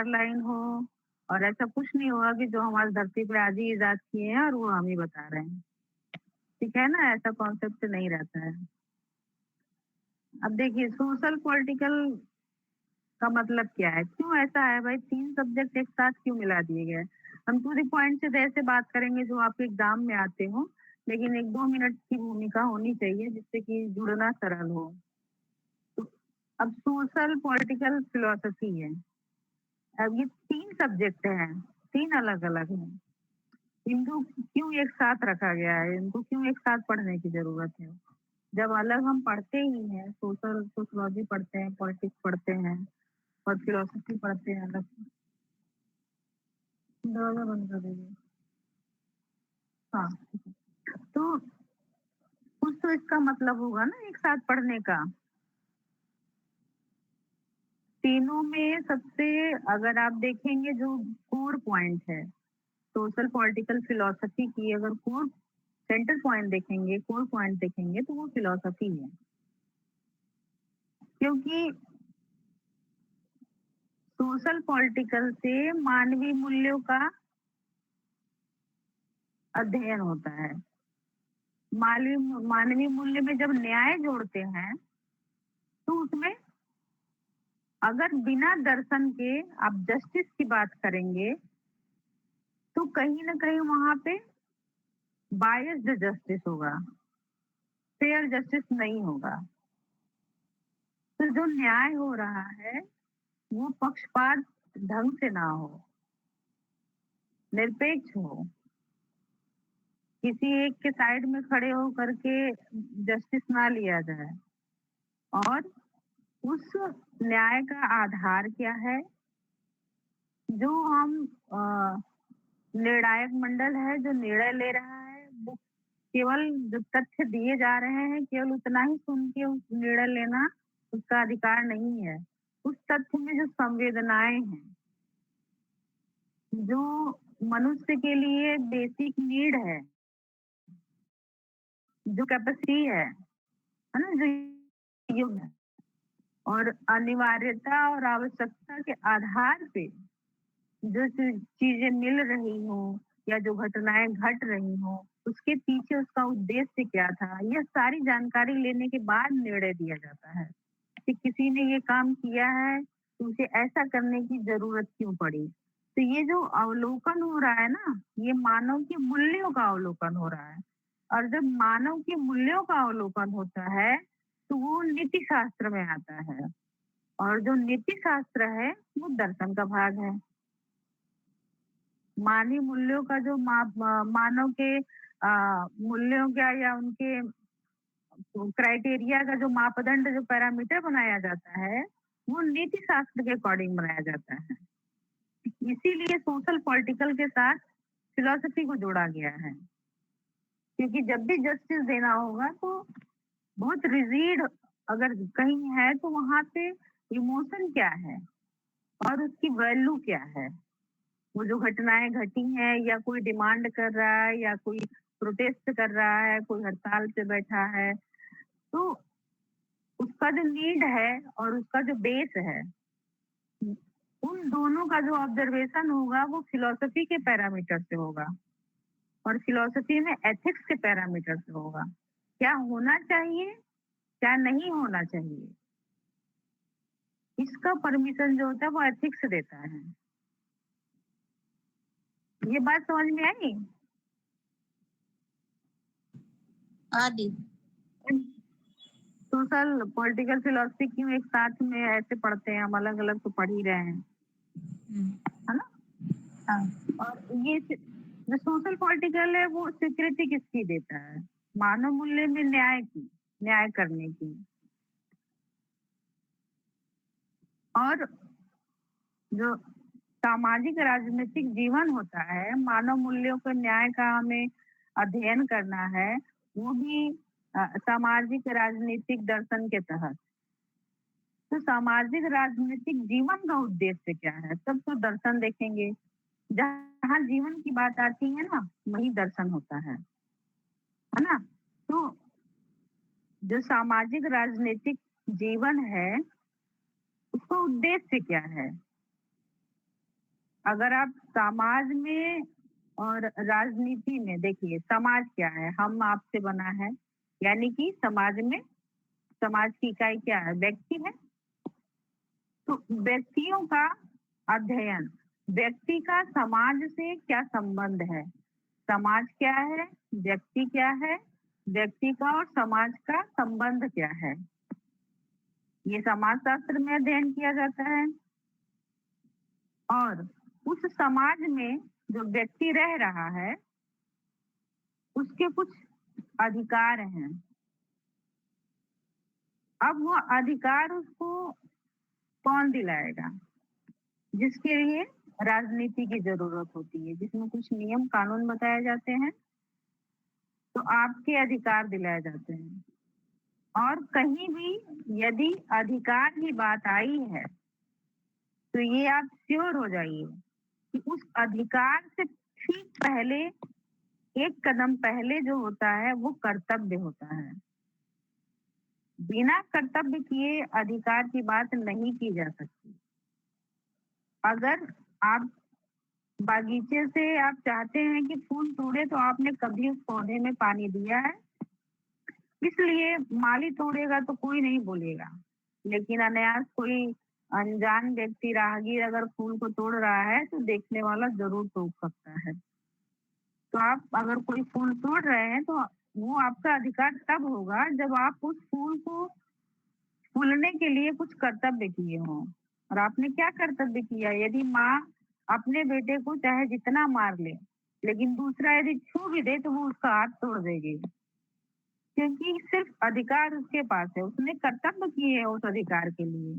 4 line हो और ऐसा कुछ नहीं होगा कि जो हमारी धरती पे आज ही इजाद किए हैं और वो हम ही बता रहे हैं। ठीक है ना? ऐसा कॉन्सेप्ट नहीं रहता है। अब देखिए सोशल पॉलिटिकल का मतलब क्या है? क्यों ऐसा है भाई 3 सब्जेक्ट एक साथ क्यों मिला दिए गए? हम टू द पॉइंट से ऐसे बात करेंगे जो आपके एग्ज़ाम में आते हो, लेकिन 1-2 मिनट की भूमिका होनी चाहिए जिससे कि जुड़ना सरल हो। तो अब सोशल पॉलिटिकल फिलॉसफी है। अब ये 3 सब्जेक्ट हैं, 3 अलग-अलग हैं। इनको क्यों एक साथ रखा गया है? इनको क्यों एक साथ पढ़ने की ज़रूरत है? जब अलग हम पढ़ते ही हैं, सोशियोलॉजी पढ़ते हैं, पॉलिटिक्स पढ़ते हैं और फिलॉसफी पढ़ते हैं अलग। दरवाज़ा बंद कर दीजिए। हाँ, ठीक है। तो कुछ तो इसका मतलब होगा ना एक साथ पढ़ने का। तीनों में सबसे अगर आप देखेंगे जो कोर पॉइंट है, सोशल पॉलिटिकल फिलॉसफी की अगर कोर सेंटर पॉइंट देखेंगे, कोर पॉइंट देखेंगे तो वो फिलॉसफी है। क्योंकि सोशल पॉलिटिकल से मानवीय मूल्यों का अध्ययन होता है। मानवीय मूल्य में जब न्याय जोड़ते हैं, तो उसमें अगर बिना दर्शन के आप जस्टिस की बात करेंगे, तो कहीं न कहीं वहाँ पे बायस्ड जस्टिस होगा, फेयर जस्टिस नहीं होगा। तो जो न्याय हो रहा है, वो पक्षपात ढंग से ना हो, निरपेक्ष हो। किसी एक के साइड में खड़े होकर के जस्टिस ना लिया जाए और उस न्याय का आधार क्या है? जो हम निर्णायक मंडल है जो निर्णय ले रहा है, वो केवल जो तथ्य दिए जा रहे हैं, केवल उतना ही सुन के उस निर्णय लेना उसका अधिकार नहीं है। उस तथ्य में जो संवेदनाएँ हैं, जो मनुष्य के लिए बेसिक नीड है, जो कैपेसिटी है ना? जो युग है और अनिवार्यता और आवश्यकता के आधार पे जो चीज़ें मिल रही हों या जो घटनाएँ घट रही हों, उसके पीछे उसका उद्देश्य क्या था? यह सारी जानकारी लेने के बाद निर्णय दिया जाता है, कि किसी ने ये काम किया है, तो उसे ऐसा करने की ज़रूरत क्यों पड़ी? तो ये जो अवलोकन हो रहा है ना, ये मानव के मूल्यों का अवलोकन हो रहा है और जब मानव के मूल्यों का अवलोकन होता है, तो वो नीति शास्त्र में आता है और जो नीति शास्त्र है, वो दर्शन का भाग है। मानवीय मूल्यों का जो मानव के मूल्यों का या उनके क्राइटेरिया का जो मापदंड जो पैरामीटर बनाया जाता है, वो नीति शास्त्र के अकॉर्डिंग बनाया जाता है। इसीलिए सोशल पॉलिटिकल के साथ फिलॉसफी को जोड़ा गया है। क्योंकि जब भी जस्टिस देना होगा तो बहुत रिजिड अगर कहीं है तो वहाँ पे इमोशन क्या है और उसकी वैल्यू क्या है? वो जो घटनाएँ घटी हैं या कोई डिमांड कर रहा है या कोई प्रोटेस्ट कर रहा है, कोई हड़ताल पे बैठा है, तो उसका जो नीड है और उसका जो बेस है, उन दोनों का जो ऑब्जर्वेशन होगा वो फिलॉसफी के पैरामीटर से होगा और फिलॉसफी में एथिक्स के पैरामीटर से होगा। क्या होना चाहिए, क्या नहीं होना चाहिए? इसका परमिशन जो होता है वो एथिक्स देता है। ये बात समझ में आई? हाँ दी। सोशल पॉलिटिकल फिलॉसफी क्यों एक साथ में ऐसे पढ़ते हैं? हम अलग-अलग तो पढ़ ही रहे हैं, है ना? हाँ। और ये जो सोशल पॉलिटिकल है वो स्वीकृति किसकी देता है? मानव मूल्य में न्याय की, न्याय करने की। और जो सामाजिक राजनीतिक जीवन होता है, मानव मूल्यों के न्याय का हमें अध्ययन करना है, वो भी सामाजिक राजनीतिक दर्शन के तहत। तो सामाजिक राजनीतिक जीवन का उद्देश्य क्या है? तब तो दर्शन देखेंगे। जहाँ जीवन की बात आती है ना, वही दर्शन होता है ना? तो जो सामाजिक राजनीतिक जीवन है, उसका उद्देश्य क्या है? अगर आप समाज में और राजनीति में देखिए, समाज क्या है? हम आपसे बना है, यानी कि समाज में समाज की इकाई क्या है? व्यक्ति है। तो व्यक्तियों का अध्ययन, व्यक्ति का समाज से क्या संबंध है? समाज क्या है? व्यक्ति क्या है? व्यक्ति का और समाज का संबंध क्या है? ये समाजशास्त्र में अध्ययन किया जाता है। और उस समाज में जो व्यक्ति रह रहा है, उसके कुछ अधिकार हैं। अब वो अधिकार उसको कौन दिलाएगा? जिसके लिए राजनीति की ज़रूरत होती है, जिसमें कुछ नियम कानून बताए जाते हैं, तो आपके अधिकार दिलाए जाते हैं। और कहीं भी यदि अधिकार की बात आई है, तो ये आप श्योर हो जाइए कि उस अधिकार से ठीक पहले, एक कदम पहले जो होता है, वो कर्तव्य होता है। बिना कर्तव्य किए अधिकार की बात नहीं की जा सकती। अगर आप बागीचे से आप चाहते हैं कि फूल तोड़े, तो आपने कभी उस पौधे में पानी दिया है? इसलिए माली तोड़ेगा तो कोई नहीं बोलेगा, लेकिन अनायास कोई अनजान व्यक्ति राहगीर अगर फूल को तोड़ रहा है, तो देखने वाला ज़रूर टोक सकता है। तो आप अगर कोई फूल तोड़ रहे हैं, तो वो आपका अधिकार तब होगा जब आप उस फूल को फूलने के लिए कुछ कर्तव्य किए हों। और आपने क्या कर्तव्य किया? यदि माँ अपने बेटे को चाहे जितना मार ले, लेकिन दूसरा यदि छू भी दे, तो वो उसका हाथ तोड़ देगी, क्योंकि सिर्फ अधिकार उसके पास है, उसने कर्तव्य किए हैं उस अधिकार के लिए।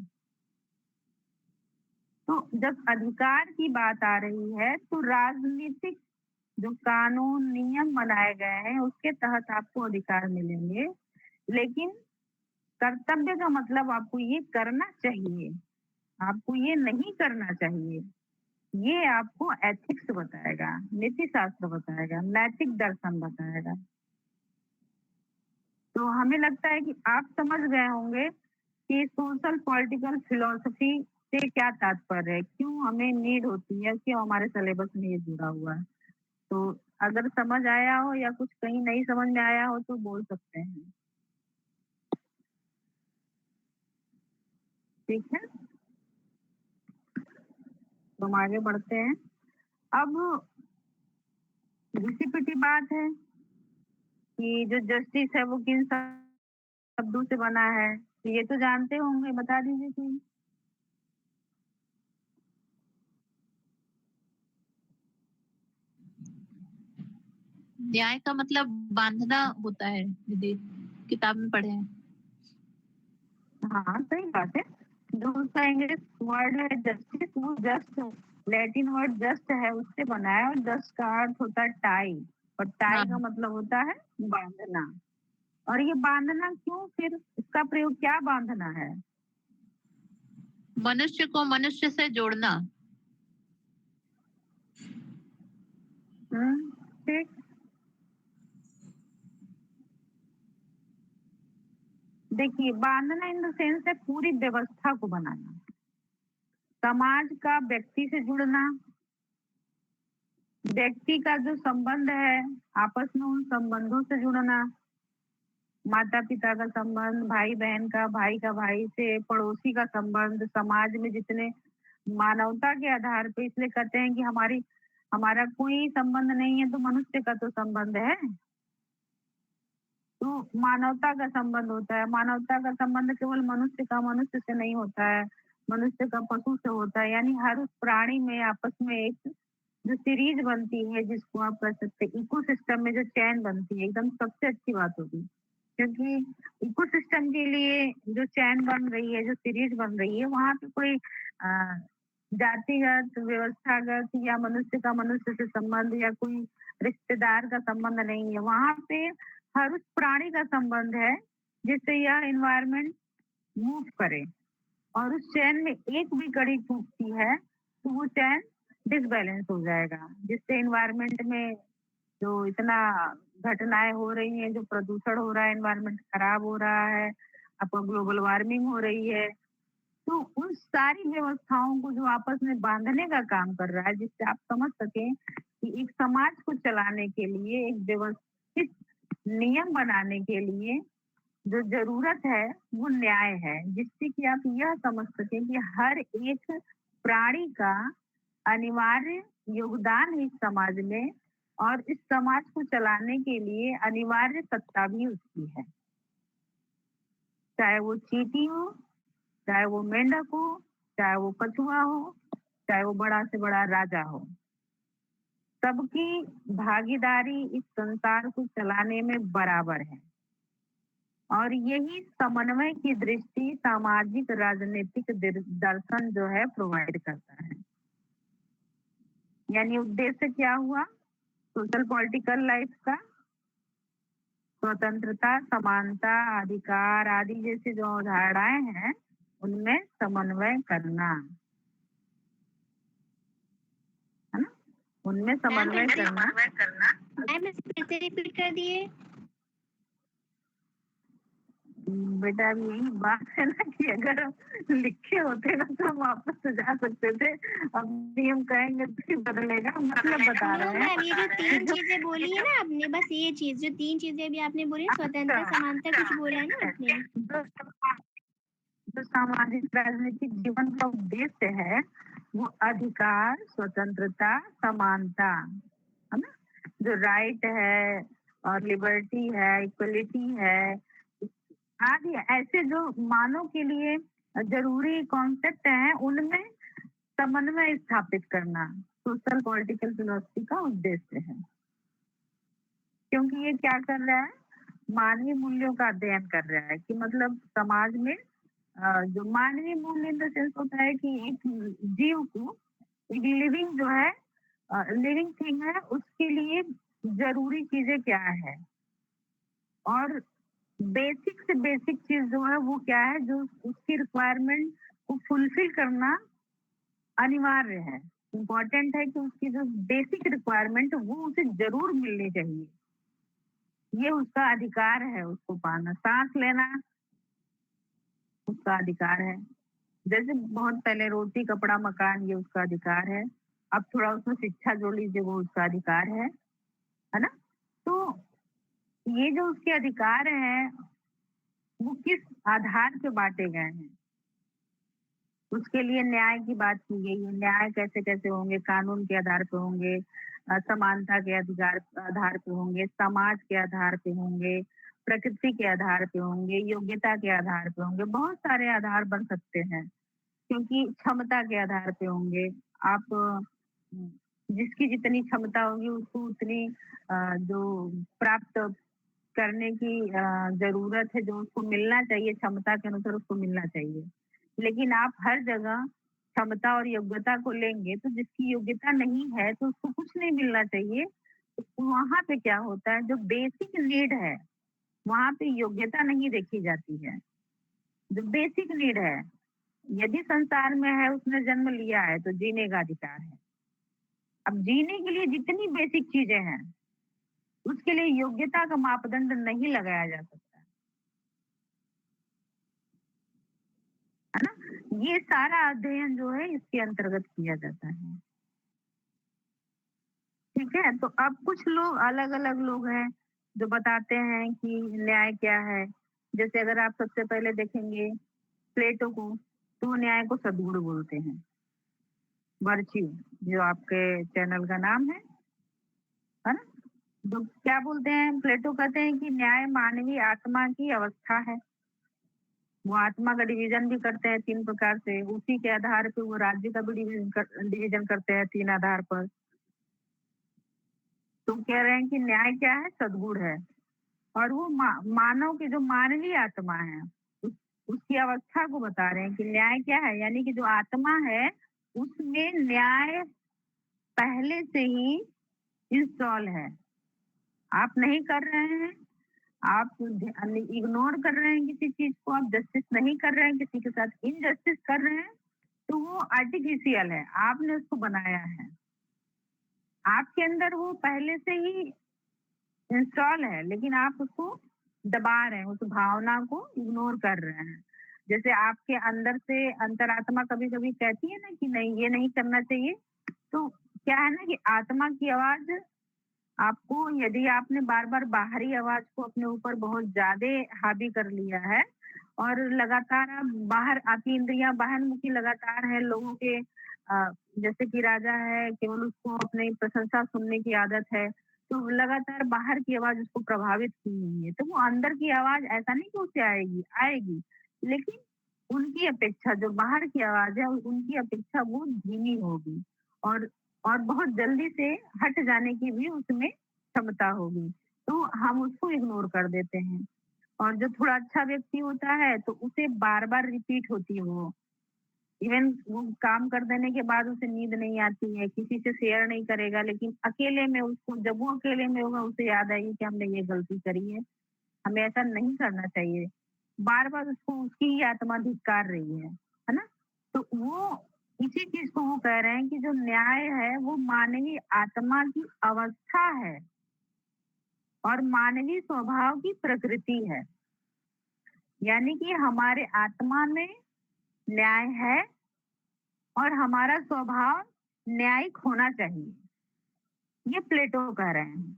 तो जब अधिकार की बात आ रही है, तो राजनीतिक जो कानून नियम बनाए गए हैं, उसके तहत आपको अधिकार मिलेंगे। लेकिन कर्तव्य का मतलब आपको ये करना चाहिए, आपको ये नहीं करना चाहिए। ये आपको एथिक्स बताएगा, नीति शास्त्र बताएगा, नैतिक दर्शन बताएगा। तो हमें लगता है कि आप समझ गए होंगे कि सोशल पॉलिटिकल फिलॉसफी से क्या तात्पर्य है, क्यों हमें नीड होती है, क्यों हमारे सिलेबस में ये जुड़ा हुआ है। तो अगर समझ आया हो या कुछ कहीं नहीं समझ में आया हो, तो बोल सकते हैं। ठीक है, तो हम आगे बढ़ते हैं। अब घिसी-पिटी बात है कि जो जस्टिस है वो किन शब्दों से बना है, तो ये तो जानते होंगे, बता दीजिए कोई। न्याय का मतलब बांधना होता है, दीदी किताब में पढ़े हैं। हाँ, सही बात है। जो उसका इंग्लिश वर्ड है जस्टिस, वो जस्ट लैटिन वर्ड जस्ट है, उससे बना है। और जस्ट का अर्थ होता है टाई, और टाई हाँ, का मतलब होता है बांधना। और ये बांधना क्यों, फिर इसका प्रयोग क्या बांधना है? मनुष्य को मनुष्य से जोड़ना। ठीक। देखिए, बांधना इन द सेंस है पूरी व्यवस्था को बनाना, समाज का व्यक्ति से जुड़ना, व्यक्ति का जो संबंध है आपस में उन संबंधों से जुड़ना, माता पिता का संबंध, भाई बहन का, भाई का भाई से, पड़ोसी का संबंध, समाज में जितने मानवता के आधार पे, इसलिए कहते हैं कि हमारा कोई संबंध नहीं है, तो मनुष्य का तो संबंध है। तो मानवता का संबंध होता है। मानवता का संबंध केवल मनुष्य का मनुष्य से नहीं होता है, मनुष्य का पशु से होता है। यानी हर उस प्राणी में आपस में एक जो सीरीज बनती है, जिसको आप कह सकते हैं इकोसिस्टम में जो चैन बनती है, एकदम सबसे अच्छी बात होगी। क्योंकि इकोसिस्टम के लिए जो चैन बन रही है, जो सीरीज बन रही है, वहाँ पे कोई जातिगत, व्यवस्थागत या मनुष्य का मनुष्य से संबंध या कोई रिश्तेदार का संबंध नहीं है। वहाँ पे हर उस प्राणी का संबंध है जिससे यह एनवायरनमेंट मूव करे। और उस चैन में एक भी कड़ी टूटती है, तो वो चैन डिसबैलेंस हो जाएगा, जिससे एनवायरनमेंट में जो इतना घटनाएं हो रही हैं, जो प्रदूषण हो रहा है, एनवायरनमेंट खराब हो रहा है, आपको ग्लोबल वार्मिंग हो रही है, तो उन सारी व्यवस्थाओं को जो आपस में बाँधने का काम कर रहा है, जिससे आप समझ सकें कि एक समाज को चलाने के लिए, एक व्यवस्थित नियम बनाने के लिए जो ज़रूरत है, वो न्याय है। जिससे कि आप यह समझ सकें कि हर एक प्राणी का अनिवार्य योगदान है इस समाज में और इस समाज को चलाने के लिए अनिवार्य सत्ता भी उसकी है। चाहे वो चींटी हो, चाहे वो मेंढक हो, चाहे वो कछुआ हो, चाहे वो बड़ा से बड़ा राजा हो। सबकी भागीदारी इस संसार को चलाने में बराबर है और यही समन्वय की दृष्टि सामाजिक राजनीतिक दर्शन जो है प्रोवाइड करता है। यानी उद्देश्य क्या हुआ? सोशल पॉलिटिकल लाइफ का स्वतंत्रता, समानता, अधिकार आदि जैसी जो अवधारणाएं हैं, उनमें समन्वय करना, है ना? उनमें मैम समन्वय फिर से करना। मैम फिर से रिपीट कर दिए। बेटा अब यही बात है ना कि अगर हम लिखे होते ना तो हम वापस तो जा सकते थे। अब भी हम कहेंगे तो फिर बदलेगा, मतलब बता नो रहे मैम, ये जो हैं कि 3 चीज़ें बोली है ना आपने, बस ये चीज़ जो 3 चीज़ें भी आपने बोली, स्वतंत्रता, समानता कुछ बोला है ना आपने? जो सामाजिक राजनीतिक जीवन का उद्देश्य है, वो अधिकार, स्वतंत्रता, समानता, है ना? जो राइट है और लिबर्टी है, इक्वलिटी है, आदि ऐसे जो मानव के लिए ज़रूरी कॉन्सेप्ट हैं, उनमें समन्वय स्थापित करना सोशल पॉलिटिकल फिलॉसफी का उद्देश्य है। क्योंकि ये क्या कर रहा है? मानवीय मूल्यों का अध्ययन कर रहा है कि मतलब समाज में जो मानवीय मूल्य इन द सेंस होता है कि एक जीव को, एक लिविंग जो है लिविंग थिंग है, उसके लिए ज़रूरी चीज़ें क्या है? और बेसिक से बेसिक चीज़ जो है वो क्या है, जो उसकी रिक्वायरमेंट को फुलफिल करना अनिवार्य है। इम्पोर्टेंट है कि उसकी जो बेसिक रिक्वायरमेंट है वो उसे ज़रूर मिलनी चाहिए। ये उसका अधिकार है उसको पाना। साँस लेना उसका अधिकार है। जैसे बहुत पहले रोटी, कपड़ा, मकान ये उसका अधिकार है। अब थोड़ा उसमें शिक्षा जोड़ लीजिए, वो उसका अधिकार है ना? तो ये जो उसके अधिकार हैं, वो किस आधार पे बाँटे गए हैं? उसके लिए न्याय की बात की गई है। न्याय कैसे-कैसे होंगे? कानून के आधार पे होंगे, समानता के अधिकार आधार पे होंगे, समाज के आधार पे होंगे, प्रकृति के आधार पे होंगे, योग्यता के आधार पे होंगे, बहुत सारे आधार बन सकते हैं। क्योंकि क्षमता के आधार पे होंगे। आप जिसकी जितनी क्षमता होगी उसको उतनी जो प्राप्त करने की ज़रूरत है, जो उसको मिलना चाहिए क्षमता के अनुसार उसको मिलना चाहिए। लेकिन आप हर जगह क्षमता और योग्यता को लेंगे तो जिसकी योग्यता नहीं है तो उसको कुछ नहीं मिलना चाहिए। तो वहाँ पे क्या होता है, जो बेसिक नीड है, वहाँ पे योग्यता नहीं देखी जाती है। जो बेसिक नीड है, यदि संसार में है, उसने जन्म लिया है तो जीने का अधिकार है। अब जीने के लिए जितनी बेसिक चीज़ें हैं, उसके लिए योग्यता का मापदंड नहीं लगाया जा सकता, है ना? ये सारा अध्ययन जो है इसके अंतर्गत किया जाता है। ठीक है? तो अब कुछ लोग अलग-अलग लोग हैं, जो बताते हैं कि न्याय क्या है। जैसे अगर आप सबसे पहले देखेंगे प्लेटो को, तो वो न्याय को सद्गुण बोलते हैं। वर्च्यू जो आपके चैनल का नाम है ना? जो क्या बोलते हैं, प्लेटो कहते हैं कि न्याय मानवीय आत्मा की अवस्था है। वो आत्मा का डिवीज़न भी करते हैं 3 प्रकार से, उसी के आधार पे वो राज्य का भी डिवीज़न करते हैं 3 आधार पर। तो कह रहे हैं कि न्याय क्या है? सद्गुण है और वो मानव की जो मानवीय आत्मा है, उस उसकी अवस्था को बता रहे हैं कि न्याय क्या है? यानी कि जो आत्मा है, उसमें न्याय पहले से ही इंस्टॉल है। आप नहीं कर रहे हैं, आप इग्नोर कर रहे हैं किसी चीज़ को, आप जस्टिस नहीं कर रहे हैं, किसी के साथ इनजस्टिस कर रहे हैं, तो वो आर्टिफिशियल है, आपने उसको बनाया है। आपके अंदर वो पहले से ही इंस्टॉल है, लेकिन आप उसको दबा रहे हैं, उस भावना को इग्नोर कर रहे हैं। जैसे आपके अंदर से अंतरात्मा कभी-कभी कहती है ना कि नहीं ये नहीं करना चाहिए, तो क्या है ना कि आत्मा की आवाज़ आपको यदि आपने बार-बार बाहरी आवाज़ को अपने ऊपर बहुत ज़्यादा हावी कर लिया है और लगातार आप बाहर आपकी इंद्रियाँ बाहरमुखी लगातार है लोगों के जैसे कि राजा है, केवल उसको अपनी प्रशंसा सुनने की आदत है, तो लगातार बाहर की आवाज़ उसको प्रभावित की हुई है, तो वो अंदर की आवाज़ ऐसा नहीं कि उससे आएगी, आएगी, लेकिन उनकी अपेक्षा जो बाहर की आवाज़ है, उनकी अपेक्षा वो धीमी होगी और और बहुत जल्दी से हट जाने की भी उसमें क्षमता होगी। तो हम उसको इग्नोर कर देते हैं और जो थोड़ा अच्छा व्यक्ति होता है, तो उसे बार-बार रिपीट होती है वो। इवन वो काम कर देने के बाद उसे नींद नहीं आती है, किसी से शेयर नहीं करेगा, लेकिन अकेले में उसको जब वो अकेले में होगा, उसे याद आएगी कि हमने ये गलती करी है, हमें ऐसा नहीं करना चाहिए। बार-बार उसको उसकी ही आत्मा धिक्कार रही है ना? तो वो इसी चीज़ को वो कह रहे हैं कि जो न्याय है, वो मानवीय आत्मा की अवस्था है और मानवीय स्वभाव की प्रकृति है। यानी कि हमारे आत्मा में न्याय है और हमारा स्वभाव न्यायिक होना चाहिए। ये प्लेटो कह रहे हैं।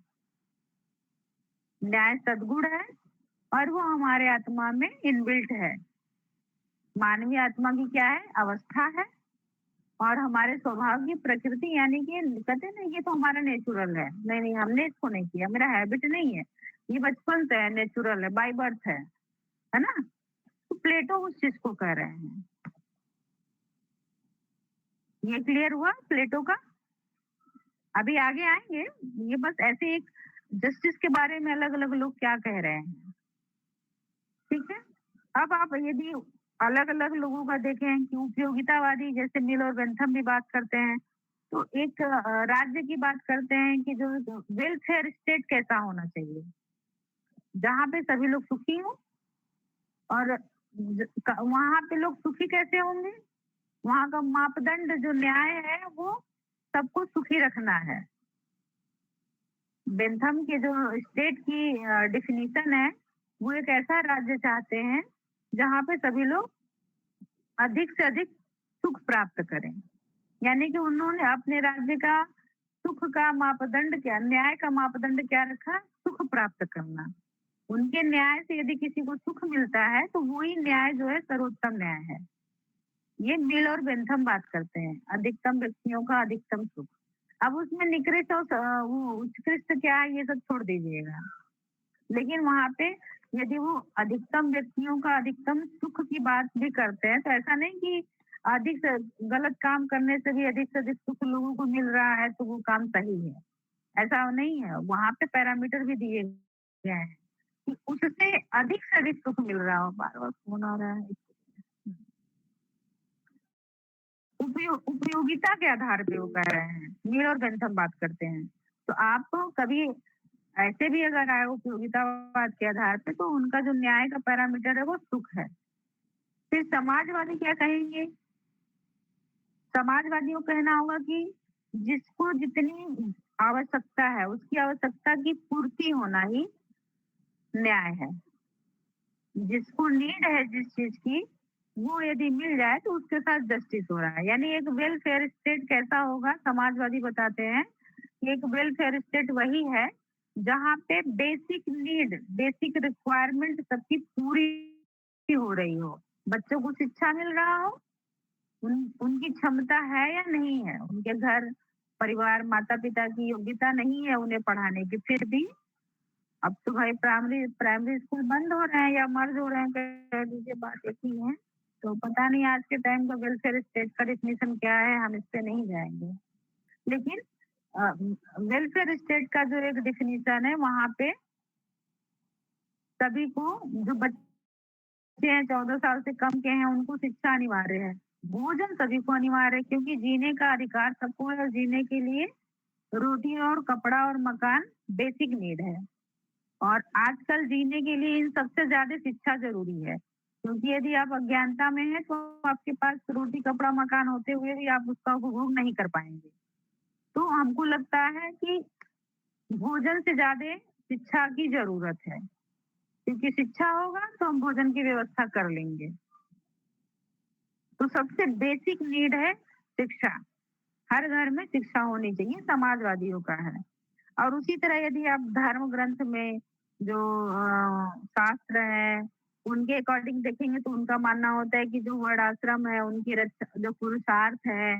न्याय सद्गुण है और वो हमारे आत्मा में इनबिल्ट है। मानवीय आत्मा की क्या है? अवस्था है और हमारे स्वभाव की प्रकृति यानी कि कहते हैं ना ये तो हमारा नेचुरल है। नहीं, नहीं हमने इसको नहीं किया, मेरा हैबिट नहीं है। ये बचपन से है, नेचुरल है, बाय बर्थ है ना? तो प्लेटो उस चीज़ को कह रहे हैं। ये क्लियर हुआ प्लेटो का? अभी आगे आएँगे, ये बस ऐसे एक जस्टिस के बारे में अलग-अलग लोग क्या कह रहे हैं, ठीक है? अब आप यदि अलग-अलग लोगों का देखें कि उपयोगितावादी जैसे मिल और बेंथम भी बात करते हैं, तो एक राज्य की बात करते हैं कि जो वेलफेयर स्टेट कैसा होना चाहिए, जहाँ पे सभी लोग सुखी हों और वहाँ पे लोग सुखी कैसे होंगे? वहाँ का मापदंड जो न्याय है वो सबको सुखी रखना है। बेंथम के जो स्टेट की डेफिनिशन है, वो एक ऐसा राज्य चाहते हैं, जहाँ पे सभी लोग अधिक से अधिक सुख प्राप्त करें। यानी कि उन्होंने अपने राज्य का सुख का मापदंड क्या न्याय का मापदंड क्या रखा? सुख प्राप्त करना। उनके न्याय से यदि किसी को सुख मिलता है, तो वही न्याय जो है सर्वोत्तम न्याय है। ये मिल और बेंथम बात करते हैं, अधिकतम व्यक्तियों का अधिकतम सुख। अब उसमें निकृष्ट और वो उत्कृष्ट क्या है ये सब छोड़ दीजिएगा। लेकिन वहाँ पे यदि वो अधिकतम व्यक्तियों का अधिकतम सुख की बात भी करते हैं, तो ऐसा नहीं कि अधिक से गलत काम करने से भी अधिक से अधिक सुख लोगों को मिल रहा है, तो वो काम सही है। ऐसा नहीं है, वहाँ पे पैरामीटर भी दिए गए हैं कि उससे अधिक से अधिक सुख मिल रहा हो। बार-बार फ़ोन आ रहा है। उपयोगिता के आधार पे वो कह रहे हैं, मील और बेंथम बात करते हैं। तो आपको कभी ऐसे भी अगर आए उपयोगितावाद के आधार पे तो उनका जो न्याय का पैरामीटर है वो सुख है। फिर समाजवादी क्या कहेंगे? समाजवादियों को कहना होगा कि जिसको जितनी आवश्यकता है, उसकी आवश्यकता की पूर्ति होना ही न्याय है। जिसको नीड है जिस चीज़ की, वो यदि मिल जाए तो उसके साथ जस्टिस हो रहा है। यानी एक वेलफेयर स्टेट कैसा होगा समाजवादी बताते हैं, कि एक वेलफेयर स्टेट वही है, जहाँ पे बेसिक नीड, बेसिक रिक्वायरमेंट सबकी पूरी हो रही हो। बच्चों को शिक्षा मिल रहा हो, उनकी क्षमता है या नहीं है, उनके घर परिवार माता-पिता की योग्यता नहीं है उन्हें पढ़ाने की, फिर भी अब तो भाई प्राइमरी प्राइमरी स्कूल बंद हो रहे हैं या मर्ज हो रहे हैं, कह लीजिए बात एक ही है। तो पता नहीं आज के टाइम का वेलफेयर स्टेट का डेफिनिशन क्या है, हम इस पे नहीं जाएँगे। लेकिन अ, वेलफेयर स्टेट का जो एक डेफिनिशन है वहाँ पे सभी को जो बच्चे हैं 14 साल से कम के हैं उनको शिक्षा अनिवार्य है। भोजन सभी को अनिवार्य है क्योंकि जीने का अधिकार सबको है और जीने के लिए रोटी और कपड़ा और मकान बेसिक नीड है। और आजकल जीने के लिए इन सबसे ज़्यादा शिक्षा ज़रूरी है, क्योंकि यदि आप अज्ञानता में हैं, तो आपके पास रोटी, कपड़ा, मकान होते हुए भी आप उसका उपभोग नहीं कर पाएँगे। तो हमको लगता है कि भोजन से ज़्यादा शिक्षा की ज़रूरत है, क्योंकि शिक्षा होगा तो हम भोजन की व्यवस्था कर लेंगे। तो सबसे बेसिक नीड है शिक्षा। हर घर में शिक्षा होनी चाहिए, समाजवादियों का है। और उसी तरह यदि आप धर्म ग्रंथ में जो शास्त्र है, उनके अकॉर्डिंग देखेंगे तो उनका मानना होता है कि जो वर्णाश्रम है, उनकी जो पुरुषार्थ है,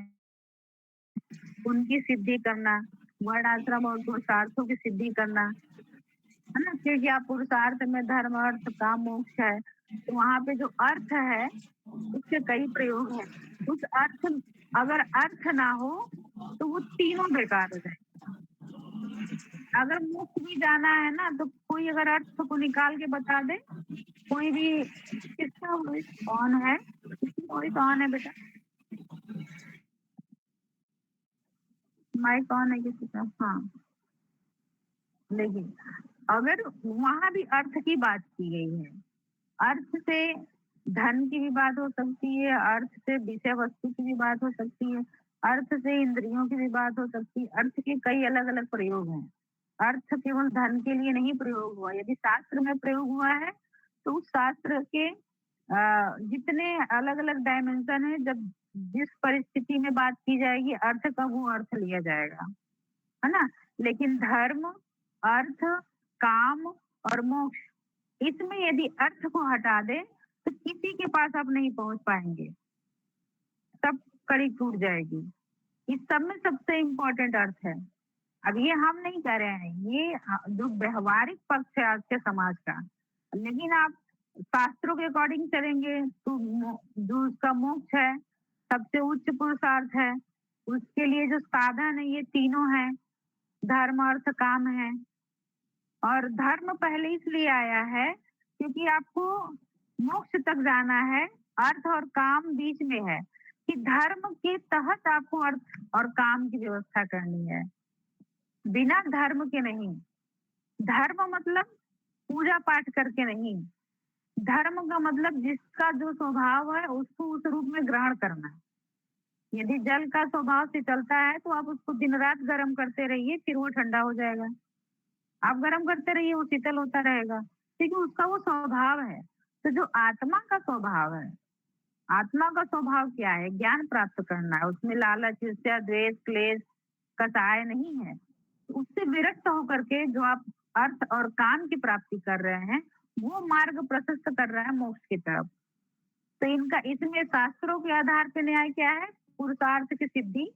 उनकी सिद्धि करना, वर्णाश्रम और पुरुषार्थों की सिद्धि करना, है ना? क्योंकि आप पुरुषार्थ में धर्म, अर्थ, काम, मोक्ष है, तो वहाँ पे जो अर्थ है, उसके कई प्रयोग हैं। उस अर्थ अगर अर्थ ना हो, तो वो तीनों बेकार हो जाएँगे। अगर मोक्ष भी जाना है ना, तो कोई अगर अर्थ को निकाल के बता दे, कोई भी किसका वॉइस ऑन है? किसकी वॉइस ऑन है बेटा? माइक ऑन है किसी का? हाँ। देखिए, अगर वहाँ भी अर्थ की बात की गई है, अर्थ से धन की भी बात हो सकती है, अर्थ से विषय वस्तु की भी बात हो सकती है, अर्थ से इंद्रियों की भी बात हो सकती है, अर्थ के कई अलग-अलग प्रयोग हैं। अर्थ केवल धन के लिए नहीं प्रयोग हुआ, यदि शास्त्र में प्रयोग हुआ है, तो उस शास्त्र के जितने अलग-अलग डायमेंशन है, जब जिस परिस्थिति में बात की जाएगी, अर्थ का वो अर्थ लिया जाएगा, है ना? लेकिन धर्म, अर्थ, काम और मोक्ष, इसमें यदि अर्थ को हटा दें, तो किसी के पास आप नहीं पहुँच पाएँगे। सब कड़ी टूट जाएगी। इस सब में सबसे इम्पोर्टेंट अर्थ है। अब ये हम नहीं कह रहे हैं, ये जो व्यावहारिक पक्ष है आज के समाज का। लेकिन आप शास्त्रों के अकॉर्डिंग चलेंगे तो जो उसका मोक्ष है, सबसे उच्च पुरुषार्थ है। उसके लिए जो साधन है, ये तीनों हैं, धर्म, अर्थ, काम है। और धर्म पहले इसलिए आया है क्योंकि आपको मोक्ष तक जाना है, अर्थ और काम बीच में है, कि धर्म के तहत आपको अर्थ और काम की व्यवस्था करनी है, बिना धर्म के नहीं। धर्म मतलब पूजा पाठ करके नहीं, धर्म का मतलब जिसका जो स्वभाव है उसको उस रूप में ग्रहण करना। यदि जल का स्वभाव शीतलता है तो आप उसको दिन रात गर्म करते रहिए, फिर वो ठंडा हो जाएगा। आप गर्म करते रहिए, वो शीतल होता रहेगा, क्योंकि उसका वो स्वभाव है। तो जो आत्मा का स्वभाव है, आत्मा का स्वभाव क्या है? ज्ञान प्राप्त करना है, उसमें लालच, ईर्ष्या, द्वेष, क्लेश, कसाय नहीं है। तो उससे विरक्त होकर के जो आप अर्थ और काम की प्राप्ति कर रहे हैं, वो मार्ग प्रशस्त कर रहा है मोक्ष की तरफ। तो इनका इसमें शास्त्रों के आधार पे न्याय क्या है? पुरुषार्थ की सिद्धि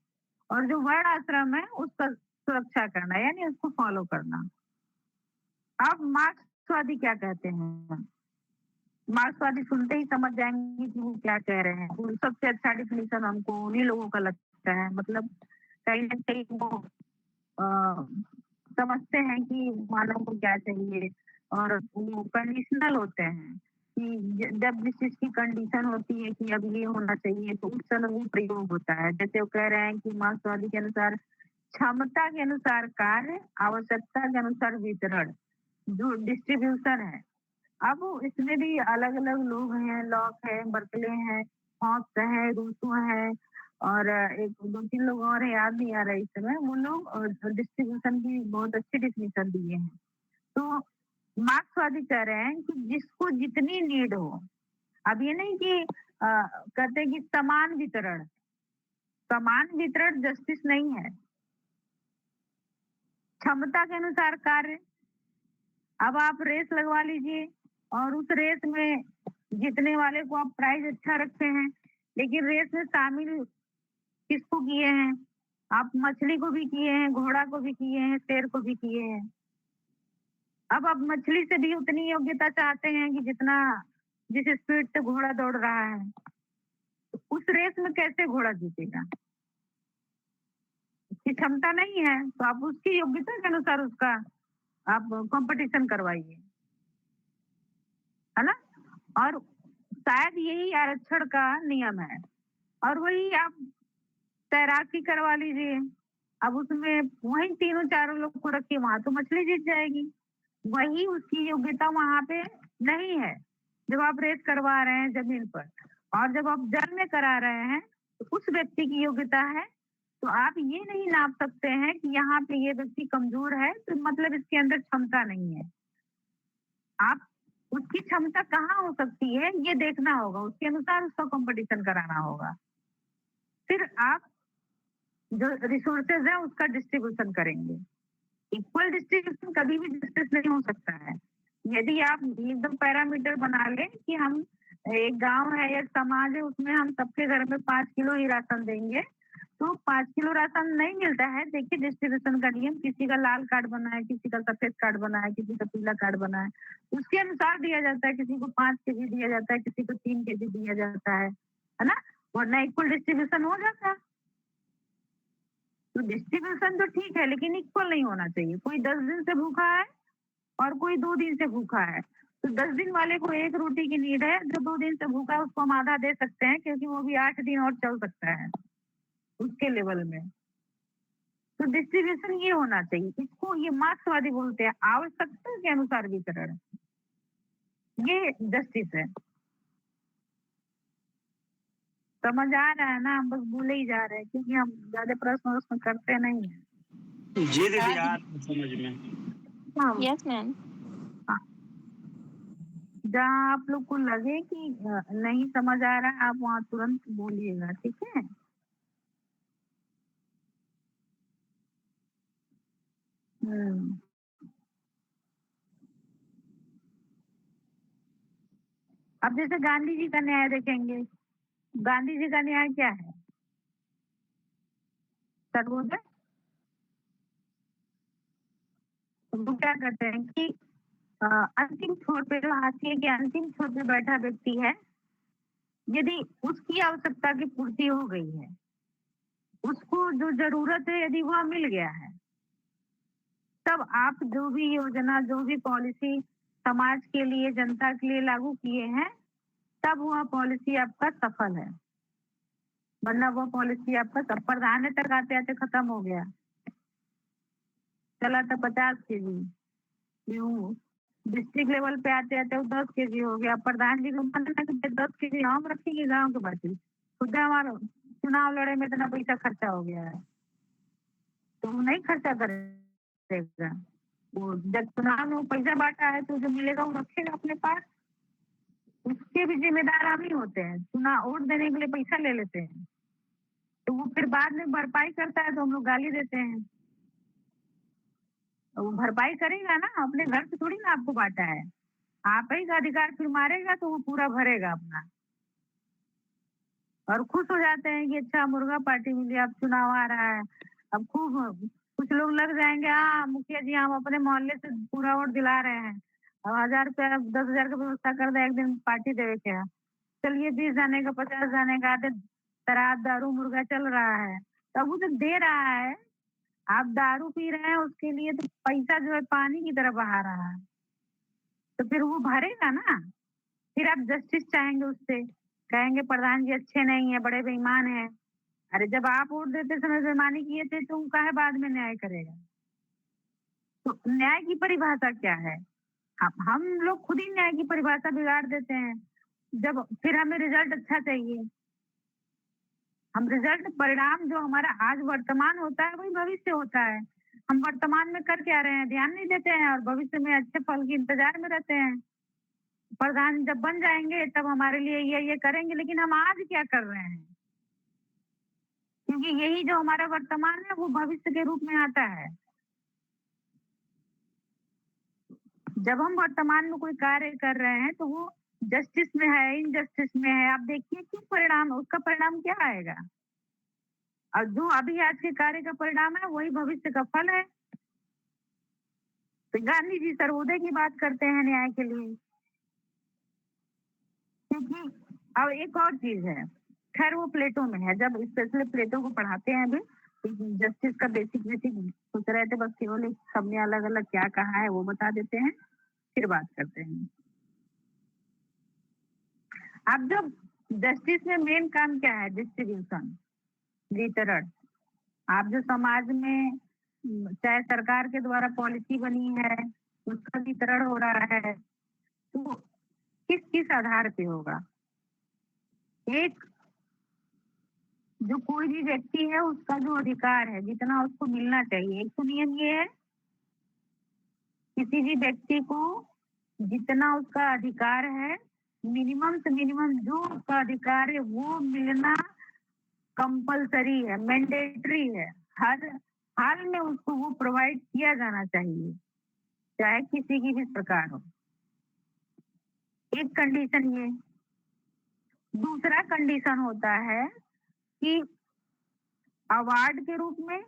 और जो वर्ण आश्रम है उसका सुरक्षा करना, यानी उसको फॉलो करना। अब मार्क्सवादी क्या कहते हैं? मार्क्सवादी सुनते ही समझ जाएँगे कि वो क्या कह रहे हैं। वो सबसे अच्छा डिफिनिशन हमको उन्हीं लोगों का लगता है। मतलब कहीं न कहीं वो अ, समझते हैं कि मानव को क्या चाहिए, और वो कंडीशनल होते हैं कि जब जिस चीज़ की कंडीशन होती है कि अब ये होना चाहिए, तो उस समय वो प्रयोग होता है। जैसे वो कह रहे हैं कि मार्क्सवादी के अनुसार क्षमता के अनुसार कार्य, आवश्यकता के अनुसार वितरण, जो डिस्ट्रीब्यूशन है। अब इसमें भी अलग-अलग लोग हैं, लॉक है, बर्कले हैं, हॉब्स है, रूसो है, और एक 2-3 लोग और हैं, याद नहीं आ रहा है इस समय। वो लोग डिस्ट्रीब्यूशन की बहुत अच्छी डेफिनिशन दिए हैं। तो मार्क्सवादी कह रहे हैं कि जिसको जितनी नीड हो, अब ये नहीं कि कहते हैं कि समान वितरण जस्टिस नहीं है। क्षमता के अनुसार कार्य, अब आप रेस लगवा लीजिए और उस रेस में जीतने वाले को आप प्राइज़ अच्छा रखते हैं, लेकिन रेस में शामिल किसको किए हैं? आप मछली को भी किए हैं, घोड़ा को भी किए हैं, शेर को भी किए हैं। अब आप मछली से भी उतनी योग्यता चाहते हैं कि जितना जिस स्पीड से घोड़ा दौड़ रहा है, तो उस रेस में कैसे घोड़ा जीतेगा? उसकी क्षमता नहीं है, तो आप उसकी योग्यता के अनुसार उसका आप कॉम्पिटिशन करवाइए, है ना? और शायद यही आरक्षण का नियम है। और वही आप तैराकी करवा लीजिए, अब उसमें वही तीनों चारों लोग को रखिए, वहाँ तो मछली जीत जाएगी। वही उसकी योग्यता वहाँ पे नहीं है, जब आप रेस करवा रहे हैं ज़मीन पर, और जब आप जल में करा रहे हैं, तो उस व्यक्ति की योग्यता है। तो आप ये नहीं नाप सकते हैं कि यहाँ पे ये व्यक्ति कमज़ोर है, तो मतलब इसके अंदर क्षमता नहीं है। आप उसकी क्षमता कहाँ हो सकती है ये देखना होगा, उसके अनुसार उसका कंपटीशन कराना होगा। फिर आप जो रिसोर्सेज है उसका डिस्ट्रीब्यूशन करेंगे। इक्वल डिस्ट्रीब्यूशन कभी भी जस्टिस नहीं हो सकता है। यदि आप एकदम पैरामीटर बना लें कि हम एक गांव है, एक समाज है, उसमें हम सबके घर में 5 किलो ही राशन देंगे, तो 5 किलो राशन नहीं मिलता है। देखिए डिस्ट्रीब्यूशन का नियम, किसी का लाल कार्ड बना है, किसी का सफेद कार्ड बना है, किसी का पीला कार्ड बना है, उसके अनुसार दिया जाता है। किसी को 5 केजी दिया जाता है, किसी को 3 केजी दिया जाता है ना? वरना इक्वल डिस्ट्रीब्यूशन हो जाता। तो डिस्ट्रीब्यूशन तो ठीक है लेकिन इक्वल नहीं होना चाहिए। कोई 10 दिन से भूखा है और कोई 2 दिन से भूखा है, तो 10 दिन वाले को 1 रोटी की नीड है, जो 2 दिन से भूखा है उसको हम आधा दे सकते हैं क्योंकि वो भी 8 दिन और चल सकता है उसके लेवल में। तो डिस्ट्रीब्यूशन ये होना चाहिए, इसको ये मार्क्सवादी बोलते हैं आवश्यकता के अनुसार वितरण। ये जस्टिस है। समझ आ रहा है ना? हम बस भूले ही जा रहे हैं क्योंकि हम ज्यादा प्रश्न उसमें करते नहीं है। जी दीदी आ समझ में। Yes ma'am. जहाँ आप लोग को लगे कि नहीं समझ आ रहा है, आप वहाँ तुरंत बोलिएगा, ठीक है? अब जैसे गांधी जी का न्याय देखेंगे, गांधी जी का न्याय क्या है? सर्वोदय। तो वो क्या करते हैं कि अंतिम छोर पे, जो हाशिए के अंतिम छोर पे बैठा व्यक्ति है, यदि उसकी आवश्यकता की पूर्ति हो गई है, उसको जो जरूरत है यदि वह मिल गया है, तब आप जो भी योजना, जो भी पॉलिसी समाज के लिए, जनता के लिए लागू किए हैं, तब वह पॉलिसी आपका सफल है। वरना वो पॉलिसी आपका सब प्रधान तक आते आते खत्म हो गया, चला था 50 केजी, यूं डिस्ट्रिक्ट लेवल पे आते आते वो 10 केजी हो गया। प्रधान जी को मानना कि 10 केजी हम रखेंगे गाँव के बाकी, खुद हमारा चुनाव लड़े में इतना पैसा खर्चा हो गया है, तो वो नहीं खर्चा करेगा। वो जब चुनाव में वो पैसा बांटा है तो जो मिलेगा वो रखेगा अपने पास। उसके भी जिम्मेदार हम ही होते हैं, चुनाव वोट देने के लिए पैसा ले लेते हैं, तो वो फिर बाद में भरपाई करता है तो हम लोग गाली देते हैं। तो वो भरपाई करेगा ना, अपने घर से थोड़ी ना आपको बांटा है। आप ही का अधिकार फिर मारेगा तो वो पूरा भरेगा अपना, और खुश हो जाते हैं कि अच्छा मुर्गा पार्टी मिली, अब चुनाव आ रहा है, अब खूब कुछ लोग लग जाएंगे, हाँ मुखिया जी हम अपने मोहल्ले से पूरा वोट दिला रहे हैं, अब 1000 रुपया 10,000 की व्यवस्था कर दे, एक दिन पार्टी देवे क्या, चलिए 20 जाने का 50 जाने का, आधे शराब दारू मुर्गा चल रहा है, तब वो जो दे रहा है, आप दारू पी रहे हैं उसके लिए तो पैसा जो है पानी की तरह बहा रहा है, तो फिर वो भरेगा ना। फिर आप जस्टिस चाहेंगे उससे, कहेंगे प्रधान जी अच्छे नहीं है, बड़े बेईमान है। अरे जब आप वोट देते समय बेईमानी किए थे तो काहे बाद में न्याय करेगा? तो न्याय की परिभाषा क्या है? हम लोग खुद ही न्याय की परिभाषा बिगाड़ देते हैं। जब फिर हमें रिजल्ट अच्छा चाहिए, हम रिजल्ट परिणाम जो हमारा आज वर्तमान होता है वही भविष्य होता है। हम वर्तमान में कर क्या रहे हैं ध्यान नहीं देते हैं, और भविष्य में अच्छे फल के इंतजार में रहते हैं। प्रधान जब बन जाएंगे तब हमारे लिए ये करेंगे, लेकिन हम आज क्या कर रहे हैं? क्योंकि यही जो हमारा वर्तमान है वो भविष्य के रूप में आता है। जब हम वर्तमान में कोई कार्य कर रहे हैं तो वो जस्टिस में है, इनजस्टिस में है, आप देखिए कि परिणाम, उसका परिणाम क्या आएगा। और जो अभी आज के कार्य का परिणाम है वही भविष्य का फल है। तो गांधी जी सर्वोदय की बात करते हैं न्याय के लिए, क्योंकि अब एक और चीज है, खैर वो प्लेटो में है, जब स्पेशली प्लेटो को पढ़ाते हैं अभी, जस्टिस का बेसिक बेसिक सोच रहे थे, बस केवल सबने अलग अलग क्या कहा है वो बता देते हैं, फिर बात करते हैं। अब जब जस्टिस में मेन काम क्या है? डिस्ट्रीब्यूशन, वितरण। आप जो समाज में चाहे सरकार के द्वारा पॉलिसी बनी है उसका वितरण हो रहा है, तो किस किस आधार पे होगा? एक, जो कोई भी व्यक्ति है उसका जो अधिकार है जितना उसको मिलना चाहिए। एक तो नियम ये है, किसी भी व्यक्ति को जितना उसका अधिकार है, मिनिमम से मिनिमम जो उसका अधिकार है वो मिलना कंपलसरी है, मैंडेटरी है। हर हाल में उसको वो प्रोवाइड किया जाना चाहिए, चाहे किसी की भी प्रकार हो। एक कंडीशन ये। दूसरा कंडीशन होता है कि अवार्ड के रूप में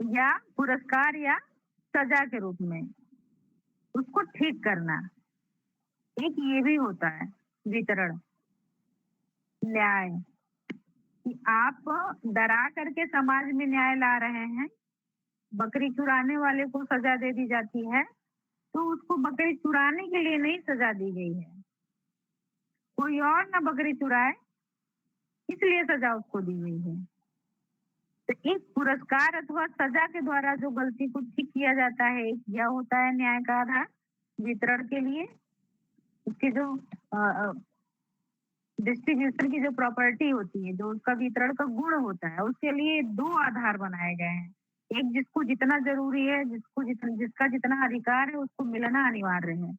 या पुरस्कार या सजा के रूप में उसको ठीक करना। एक ये भी होता है वितरण, न्याय, कि आप डरा करके समाज में न्याय ला रहे हैं। बकरी चुराने वाले को सजा दे दी जाती है, तो उसको बकरी चुराने के लिए नहीं सजा दी गई है, कोई और ना बकरी चुराए इसलिए सजा उसको दी गई है। तो एक पुरस्कार अथवा सजा के द्वारा जो गलती को ठीक किया जाता है, यह होता है न्याय का आधार वितरण के लिए। उसके जो डिस्ट्रीब्यूशन की जो प्रॉपर्टी होती है, जो उसका वितरण का गुण होता है, उसके लिए दो आधार बनाए गए हैं। एक जिसको जितना जरूरी है, जिसका जितना अधिकार है उसको मिलना अनिवार्य है।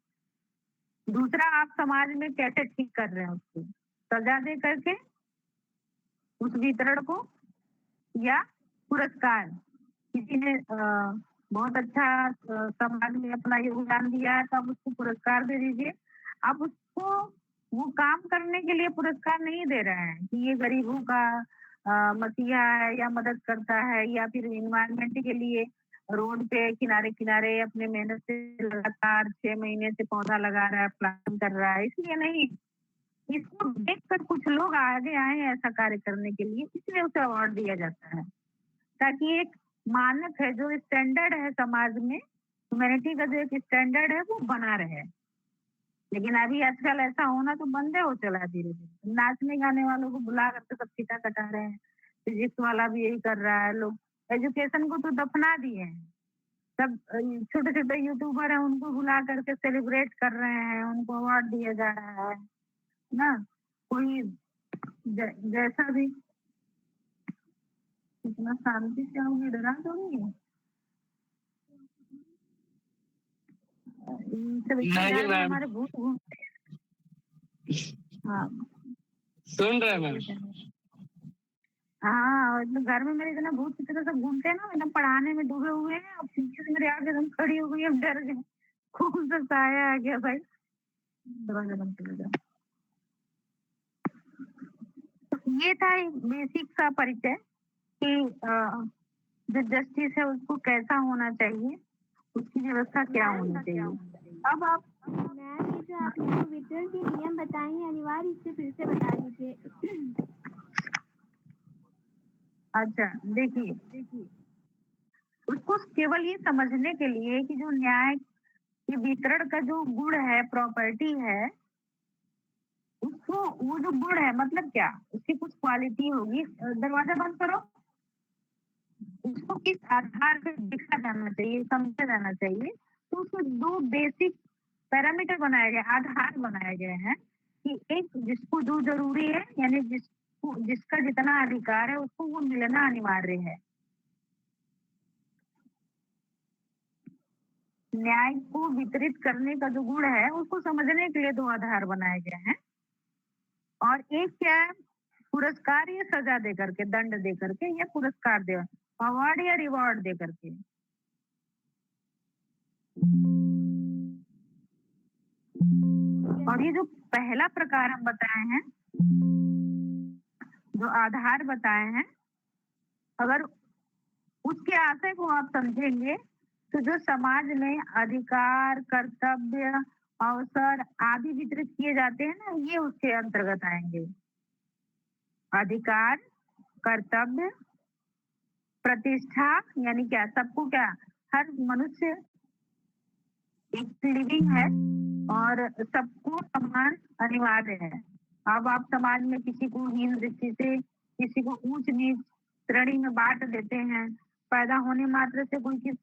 दूसरा, आप समाज में कैसे ठीक कर रहे हैं उसको, सजा दे करके उस वितरण को, या पुरस्कार, किसी ने बहुत अच्छा समाज में अपना योगदान दिया है तो आप उसको पुरस्कार दे दीजिए। आप उसको वो काम करने के लिए पुरस्कार नहीं दे रहे हैं कि ये गरीबों का मसीहा है या मदद करता है, या फिर इन्वायरमेंट के लिए रोड पे किनारे किनारे अपने मेहनत से लगातार 6 महीने से पौधा लगा रहा है, प्लांट कर रहा है, इसलिए नहीं। इसको देखकर कुछ लोग आगे आए हैं ऐसा कार्य करने के लिए, इसलिए उसे अवार्ड दिया जाता है, ताकि एक मानक है, जो स्टैंडर्ड है समाज में, ह्यूमैनिटी का जो एक स्टैंडर्ड है वो बना रहे। लेकिन अभी आजकल ऐसा होना तो बंद हो चला है धीरे धीरे। नाचने गाने वालों को बुला करके सब फीता कटा रहे हैं, फिजिक्स वाला भी यही कर रहा है। लोग एजुकेशन को तो दफना दिए हैं। सब छोटे छोटे यूट्यूबर है, उनको बुला करके सेलिब्रेट कर रहे हैं, उनको अवार्ड दिया जा रहा है ना। कोई जैसा भी, इतना शांति से होगी, डरा तो नहीं है। नहीं मैम, हमारे भूत घूमते हैं। हाँ सुन रहे मैम। हाँ, तो घर में मेरे इतना भूत की तरह सब घूमते हैं ना, एकदम पढ़ाने में डूबे हुए हैं, और पीछे से मेरे आगे एकदम खड़ी हो गई, हम डर गए, खूब सा साया आ गया भाई। दरवाजा बंद कर दो। ये था एक बेसिक सा परिचय कि जो जस्टिस है उसको कैसा होना चाहिए, उसकी व्यवस्था क्या होनी चाहिए। अब आप मैम, ये जो आपने वितरण के नियम बताए हैं, अनिवार्य रूप से फिर से बता दीजिए। अच्छा देखिए, उसको केवल ये समझने के लिए कि जो न्याय के वितरण का जो गुण है, प्रॉपर्टी है, उसको वो जो गुण है मतलब क्या, उसकी कुछ क्वालिटी होगी। दरवाजा बंद करो। उसको किस आधार पर देखा जाना चाहिए, समझा जाना चाहिए। तो उसको दो बेसिक पैरामीटर बनाए गए, आधार बनाए गए हैं कि एक जिसको जो जरूरी है, यानी जिसका जितना अधिकार है उसको वो मिलना अनिवार्य है। न्याय को वितरित करने का जो गुण है उसको समझने के लिए दो आधार बनाए गए हैं। और एक क्या है, पुरस्कार या सजा दे करके, दंड दे करके, या पुरस्कार दे, अवार्ड या रिवॉर्ड दे करके। और ये जो पहला प्रकार हम बताए हैं, जो आधार बताए हैं, अगर उसके आशय को आप समझेंगे तो जो समाज में अधिकार, कर्तव्य, अवसर आदि वितरित किए जाते हैं ना, ये उसके अंतर्गत आएंगे। अधिकार, कर्तव्य, प्रतिष्ठा, यानी क्या, सबको क्या, हर मनुष्य एक लिविंग है और सबको सम्मान अनिवार्य है। अब आप समाज में किसी को हीन दृष्टि से, किसी को ऊंच नीच श्रेणी में बांट देते हैं। पैदा होने मात्र से कोई किस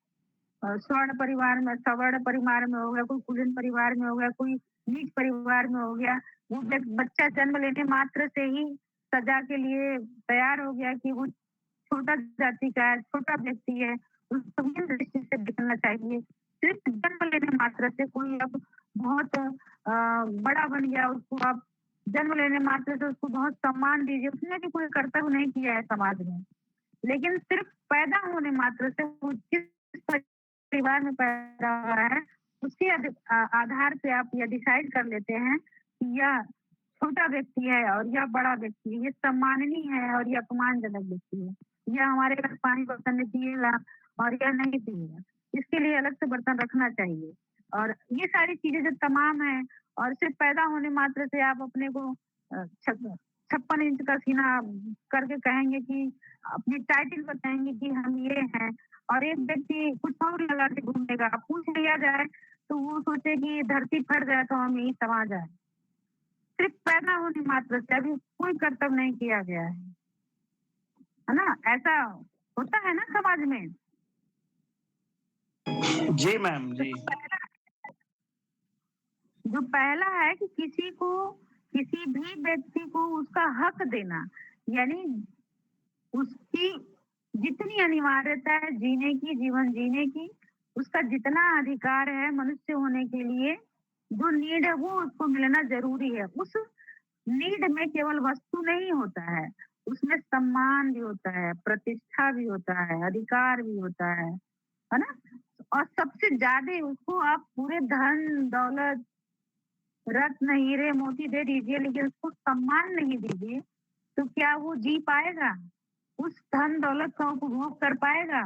स्वर्ण परिवार में, सवर्ण परिवार में हो गया, कोई कुलीन परिवार में हो गया, कोई नीच परिवार में हो गया, वो बच्चा जन्म लेने मात्र से ही सजा के लिए तैयार हो गया कि वो छोटा जाति का है, छोटा व्यक्ति है, उसको हीन दृष्टि से देखना चाहिए। सिर्फ जन्म लेने मात्र से कोई अब बहुत बड़ा बन गया, उसको आप जन्म लेने मात्र से उसको बहुत सम्मान दीजिए, उसने भी कोई कर्तव्य नहीं किया है समाज में। लेकिन सिर्फ पैदा होने मात्र से वो जिस परिवार में पैदा हुआ है, उसके आधार पे आप यह डिसाइड कर लेते हैं कि यह छोटा व्यक्ति है और यह बड़ा व्यक्ति है, ये सम्माननीय है और यह अपमानजनक व्यक्ति है, यह हमारे घर पानी बर्तन में पिएगा और यह नहीं पिएगा। इसके लिए अलग से बर्तन रखना चाहिए। और ये सारी चीजें जो तमाम है, और सिर्फ पैदा होने मात्र से आप अपने को 56 इंच का सीना करके कहेंगे कि अपनी टाइटल बताएंगे कि हम ये हैं, और एक व्यक्ति कुछ और लगा के घूमेगा, पूछ लिया जाए तो वो सोचे कि धरती फट जाए तो हम यही समा जाए। सिर्फ पैदा होने मात्र से अभी कोई कर्तव्य नहीं किया गया है ना? ऐसा होता है ना समाज में। जी मैम जी। जो पहला है कि किसी भी व्यक्ति को उसका हक देना, यानी उसकी जितनी अनिवार्यता है जीने की, जीवन जीने की, उसका जितना अधिकार है मनुष्य होने के लिए, जो नीड है वो उसको मिलना जरूरी है। उस नीड में केवल वस्तु नहीं होता है, उसमें सम्मान भी होता है, प्रतिष्ठा भी होता है, अधिकार भी होता है ना? और सबसे ज्यादा उसको आप पूरे धन दौलत रत्न हीरे मोती दे दीजिए, लेकिन उसको सम्मान नहीं दीजिए तो क्या वो जी पाएगा? उस धन दौलत का उपभोग कर पाएगा?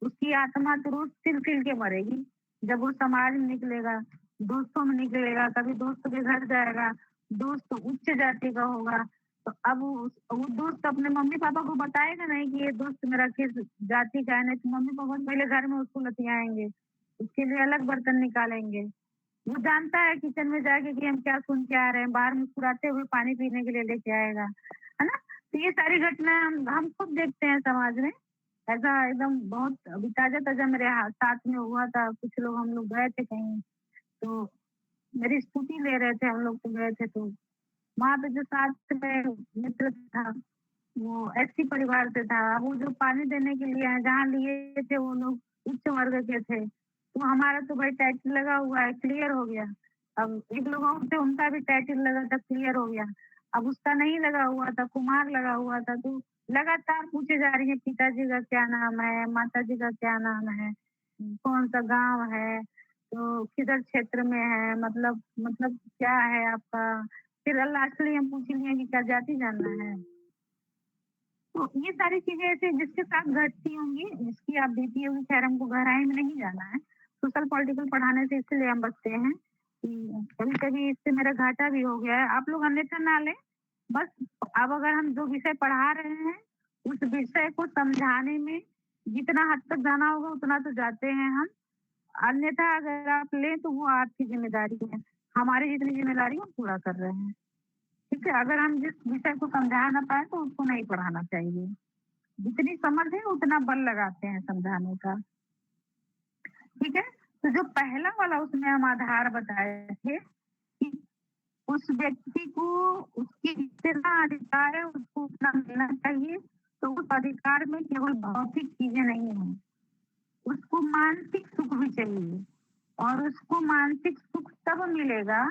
उसकी आत्मा तो रोज तिल तिल के मरेगी। जब वो समाज में निकलेगा, दोस्तों में निकलेगा, कभी दोस्तों के घर जाएगा, दोस्त उच्च जाति का होगा, तो अब वो दोस्त अपने मम्मी पापा को बताएगा नहीं कि ये दोस्त मेरा किस जाति का है, नहीं तो मम्मी पापा पहले घर में उसको लतियाएंगे, उसके लिए अलग बर्तन निकालेंगे। वो जानता है किचन में जाके कि हम क्या सुन के आ रहे हैं, बाहर मुस्कुराते हुए पानी पीने के लिए लेके आएगा, है ना? तो ये सारी घटनाएं हम खुद देखते हैं समाज में। ऐसा एकदम बहुत अभी ताजा मेरे साथ में हुआ था। कुछ लोग, हम लोग गए थे कहीं, तो मेरी स्कूटी ले रहे थे, हम लोग तो गए थे, तो वहाँ पे जो साथ में मित्र था वो एससी परिवार से था। वो जो पानी देने के लिए जहाँ लिए थे वो लोग उच्च वर्ग के थे, तो हमारा तो भाई टाइटल लगा हुआ है, क्लियर हो गया। अब एक लोग और थे, उनका भी टाइटल लगा था, क्लियर हो गया। अब उसका नहीं लगा हुआ था, कुमार लगा हुआ था, तो लगातार पूछे जा रही है पिताजी का क्या नाम है, माताजी का क्या नाम है, कौन सा गांव है, तो किधर क्षेत्र में है, मतलब क्या है आपका। फिर लास्टली हम पूछ लिए कि क्या जाति जानना है। तो ये सारी चीजें ऐसे जिसके साथ घटती होंगी, जिसकी आप बीती होगी, खैर हमको गहराई में नहीं जाना है। सोशल पॉलिटिकल पढ़ाने से इसलिए हम बचते हैं कि कभी कभी इससे मेरा घाटा भी हो गया है। आप लोग अन्यथा ना लें, बस अब अगर हम जो विषय पढ़ा रहे हैं उस विषय को समझाने में जितना हद तक जाना होगा उतना तो जाते हैं हम। अन्यथा अगर आप लें तो वो आपकी जिम्मेदारी है, हमारी जितनी जिम्मेदारी हम पूरा कर रहे हैं। ठीक है, अगर हम जिस विषय को समझा ना पाए तो उसको नहीं पढ़ाना चाहिए। जितनी समझ है उतना बल लगाते हैं समझाने का। ठीक है, तो जो पहला वाला उसमें हम आधार बताए थे कि उस व्यक्ति को उसकी जितना अधिकार है उसको उतना मिलना चाहिए, तो उस अधिकार में केवल भौतिक चीजें नहीं है, उसको मानसिक सुख भी चाहिए। और उसको मानसिक सुख तब मिलेगा